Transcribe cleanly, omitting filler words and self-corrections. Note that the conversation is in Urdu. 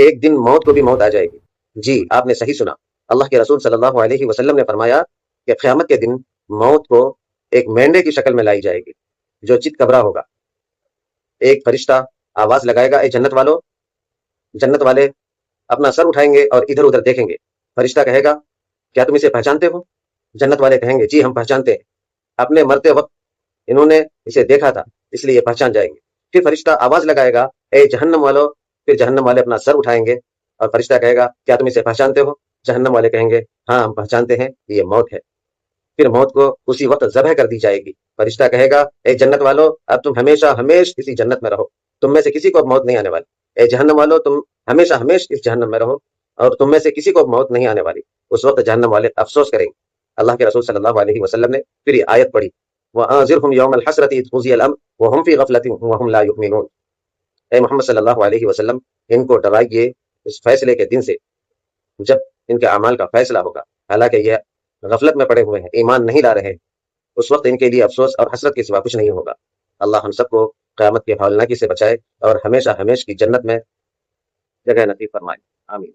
ایک دن موت کو بھی موت آ جائے گی۔ جی آپ نے صحیح سنا، اللہ کے رسول صلی اللہ علیہ وسلم نے فرمایا کہ قیامت کے دن موت کو ایک مینڈے کی شکل میں لائی جائے گی جو چت کبرا ہوگا۔ ایک فرشتہ آواز لگائے گا، اے جنت والو۔ جنت والے اپنا سر اٹھائیں گے اور ادھر ادھر دیکھیں گے۔ فرشتہ کہے گا کیا تم اسے پہچانتے ہو؟ جنت والے کہیں گے جی ہم پہچانتے ہیں، اپنے مرتے وقت انہوں نے اسے دیکھا تھا اس لیے یہ پہچان جائیں گے۔ پھر فرشتہ آواز لگائے گا، اے جہنم والو۔ پھر جہنم والے اپنا سر اٹھائیں گے اور فرشتہ کہے گا کیا تم اسے پہچانتے ہو؟ جہنم والے کہیں گے ہاں ہم پہچانتے ہیں، یہ موت ہے۔ پھر موت کو اسی وقت ذبح کر دی جائے گی۔ فرشتہ کہے گا اے جنت والو اب تم ہمیشہ ہمیش اسی جنت میں رہو، تم میں سے کسی کو اب موت نہیں آنے والی۔ اے جہنم والو تم ہمیشہ ہمیش اس جہنم میں رہو اور تم میں سے کسی کو موت نہیں آنے والی۔ اس وقت جہنم والے افسوس کریں گے۔ اللہ کے رسول صلی اللہ علیہ وسلم نے پھر یہ آیت پڑھی، وَأَنذِرْهُمْ يَوْمَ الْحَسْرَةِ إِذْ قُضِيَ الْأَمْرُ وَهُمْ فِي غَفْلَةٍ وَهُمْ لَا يُؤْمِنُونَ۔ اے محمد صلی اللہ علیہ وسلم ان کو ڈرائیے اس فیصلے کے دن سے جب ان کے اعمال کا فیصلہ ہوگا، حالانکہ یہ غفلت میں پڑے ہوئے ہیں، ایمان نہیں لا رہے ہیں۔ اس وقت ان کے لیے افسوس اور حسرت کے سوا کچھ نہیں ہوگا۔ اللہ ہم سب کو قیامت کے ہولناکی سے بچائے اور ہمیشہ ہمیش کی جنت میں جگہ نصیب فرمائے، آمین۔